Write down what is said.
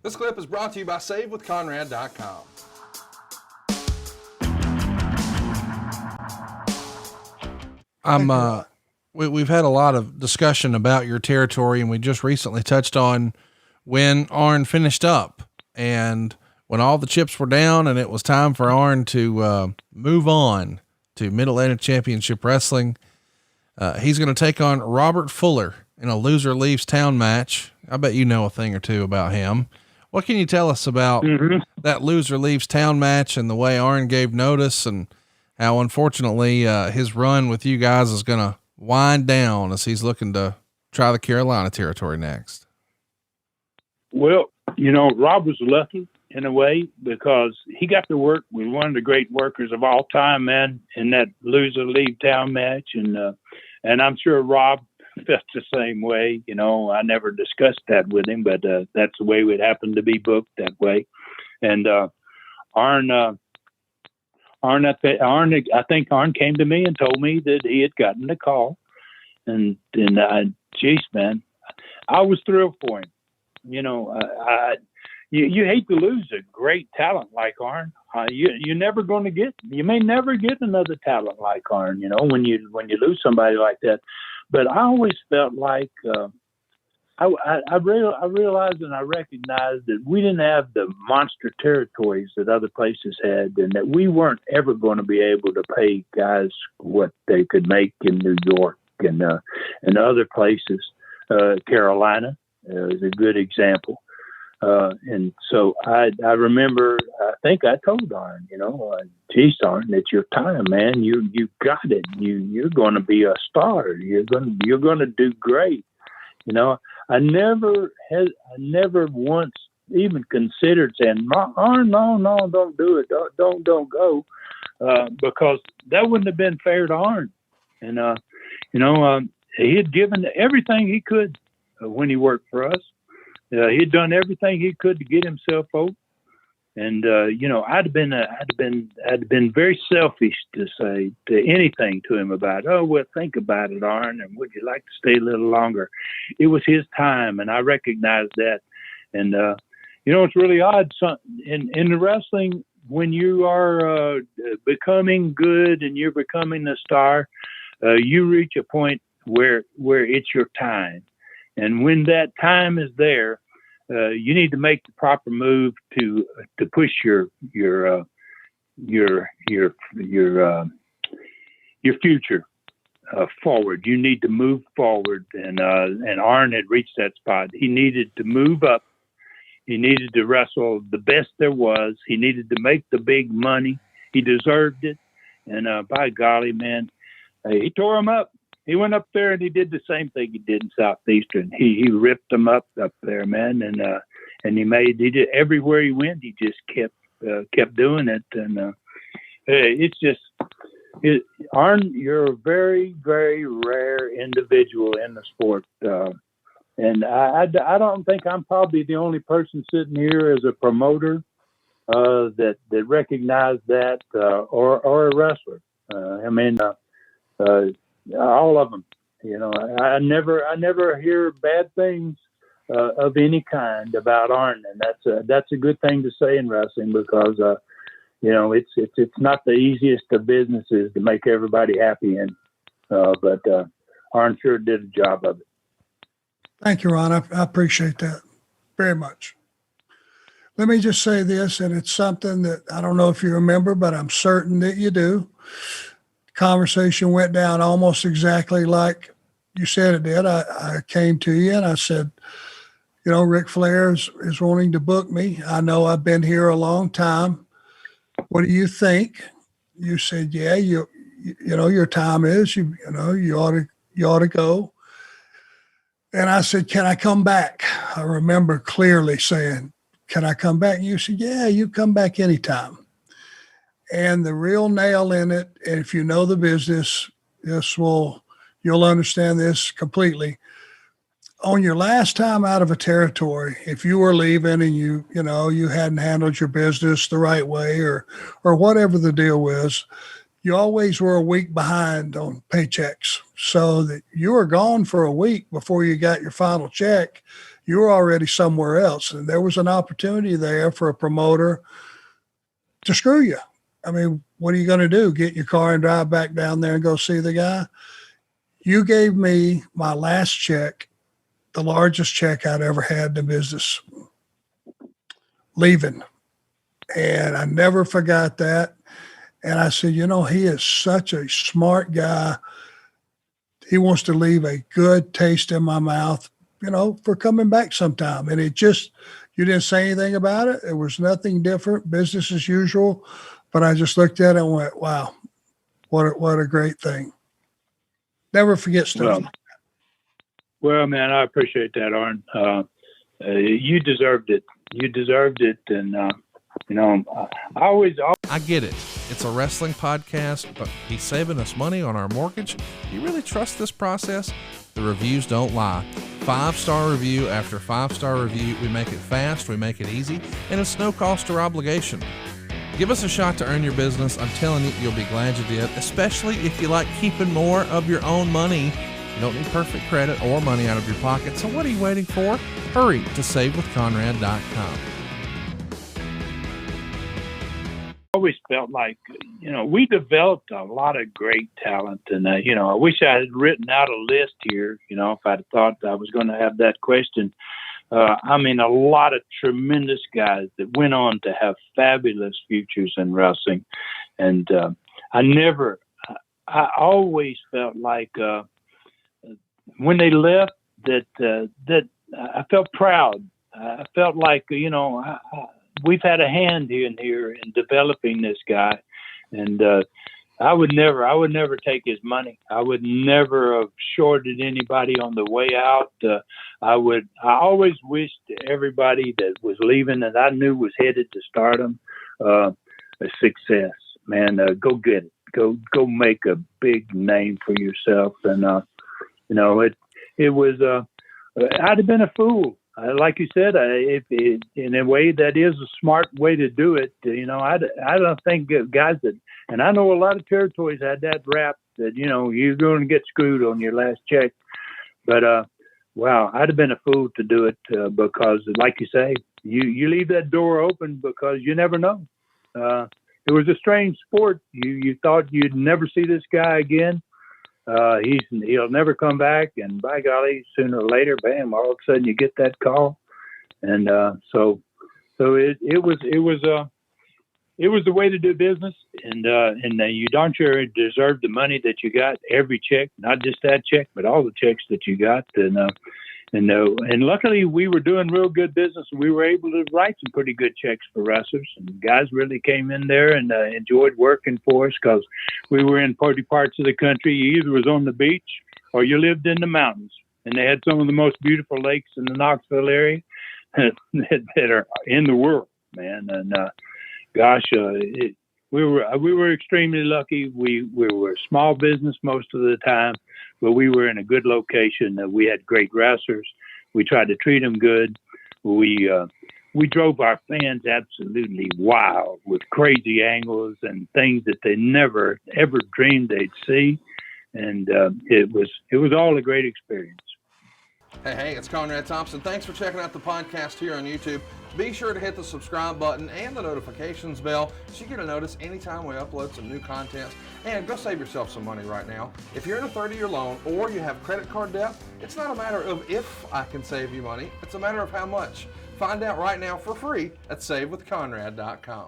This clip is brought to you by SaveWithConrad.com. We've had a lot of discussion about your territory, and we just recently touched on when Arn finished up and when all the chips were down and it was time for Arn to move on to Mid-Atlantic Championship Wrestling. He's going to take on Robert Fuller in a loser leaves town match. I bet you know a thing or two about him. What can you tell us about that loser leaves town match and the way Arn gave notice, and how unfortunately his run with you guys is going to wind down as he's looking to try the Carolina territory next? Well, Rob was lucky in a way because he got to work with one of the great workers of all time, man, in that loser leave town match. And I'm sure Rob felt the same way. I never discussed that with him, but that's the way it happened to be booked that way. And Arn, I think Arn came to me and told me that he had gotten the call, and geez, man, I was thrilled for him. You hate to lose a great talent like Arn. You're never going to get. You may never get another talent like Arn. When you lose somebody like that. But I always felt like I realized and I recognized that we didn't have the monster territories that other places had, and that we weren't ever going to be able to pay guys what they could make in New York and other places. Carolina is a good example. And so I remember, I think I told Arn, geez, Arn, it's your time, man. You got it. You're going to be a star. You're going to do great. I never once even considered saying, Arn, no, don't do it. Don't go. Because that wouldn't have been fair to Arn. And, he had given everything he could when he worked for us. He had done everything he could to get himself over. And, I'd have been very selfish to say to anything to him about, oh, well, think about it, Arn, and would you like to stay a little longer? It was his time, and I recognized that. And, it's really odd. In the wrestling, when you are becoming good and you're becoming a star, you reach a point where it's your time. And when that time is there, you need to make the proper move to push your future forward. You need to move forward, and Arn had reached that spot. He needed to move up. He needed to wrestle the best there was. He needed to make the big money. He deserved it, and by golly, man, he tore him up. He went up there and he did the same thing he did in Southeastern. He ripped them up there, man, and he did everywhere he went. He just kept doing it, and it's just Arn. You're a very, very rare individual in the sport, and I don't think I'm probably the only person sitting here as a promoter that recognized that, or a wrestler. All of them, I never hear bad things of any kind about Arn, and that's a good thing to say in wrestling because it's not the easiest of businesses to make everybody happy in, but Arn sure did a job of it. Thank you, Ron. I appreciate that very much. Let me just say this, and it's something that I don't know if you remember, but I'm certain that you do. Conversation went down almost exactly like you said it did. I came to you and I said, Ric Flair is wanting to book me. I know I've been here a long time. What do you think? You said, yeah, your time is, you ought to go. And I said, can I come back? I remember clearly saying, can I come back? And you said, yeah, you come back anytime. And the real nail in it, and if you know the business, you'll understand this completely. On your last time out of a territory, if you were leaving and you hadn't handled your business the right way or whatever the deal was, you always were a week behind on paychecks. So that you were gone for a week before you got your final check. You were already somewhere else, and there was an opportunity there for a promoter to screw you. I mean, what are you going to do? Get in your car and drive back down there and go see the guy? You gave me my last check, the largest check I'd ever had in the business, leaving. And I never forgot that. And I said, you know, he is such a smart guy. He wants to leave a good taste in my mouth, you know, for coming back sometime. And it just, you didn't say anything about it. It was nothing different, business as usual. But I just looked at it and went, wow, what a great thing. Never forget stuff. Well, man, I appreciate that, Arn. You deserved it. You deserved it. And, you know, I get it. It's a wrestling podcast, but he's saving us money on our mortgage. Do you really trust this process? The reviews don't lie. 5-star review after 5-star review. We make it fast, we make it easy, and it's no cost or obligation. Give us a shot to earn your business. I'm telling you, you'll be glad you did, especially if you like keeping more of your own money. You don't need perfect credit or money out of your pocket, so what are you waiting for? Hurry to savewithconrad.com. always felt like, you know, we developed a lot of great talent. And, you know, I wish I had written out a list here, you know, if I'd thought I was going to have that question. I mean, a lot of tremendous guys that went on to have fabulous futures in wrestling. And I always felt like when they left that I felt proud. I felt like, you know, we've had a hand in here in developing this guy. And I would never take his money. I would never have shorted anybody on the way out. I always wished everybody that was leaving that I knew was headed to stardom a success. Man, go get it. Go make a big name for yourself. And you know, it was. I'd have been a fool. Like you said, in a way that is a smart way to do it. You know, I don't think guys that, and I know a lot of territories had that rap that, you know, you're going to get screwed on your last check. But, wow, I'd have been a fool to do it because, like you say, you leave that door open because you never know. It was a strange sport. You thought you'd never see this guy again. He'll never come back, and by golly, sooner or later, bam! All of a sudden, you get that call, and so it was the way to do business, and you darn sure deserved the money that you got, every check, not just that check, but all the checks that you got, and luckily we were doing real good business, and we were able to write some pretty good checks for wrestlers, and guys really came in there and enjoyed working for us because we were in party parts of the country. You either was on the beach or you lived in the mountains, and they had some of the most beautiful lakes in the Knoxville area that are in the world, man. And we were extremely lucky. We were a small business most of the time, but we were in a good location. We had great wrestlers. We tried to treat them good. We drove our fans absolutely wild with crazy angles and things that they never ever dreamed they'd see. And it was all a great experience. Hey, it's Conrad Thompson. Thanks for checking out the podcast here on YouTube. Be sure to hit the subscribe button and the notifications bell so you get a notice anytime we upload some new content. And go save yourself some money right now. If you're in a 30-year loan or you have credit card debt, it's not a matter of if I can save you money. It's a matter of how much. Find out right now for free at savewithconrad.com.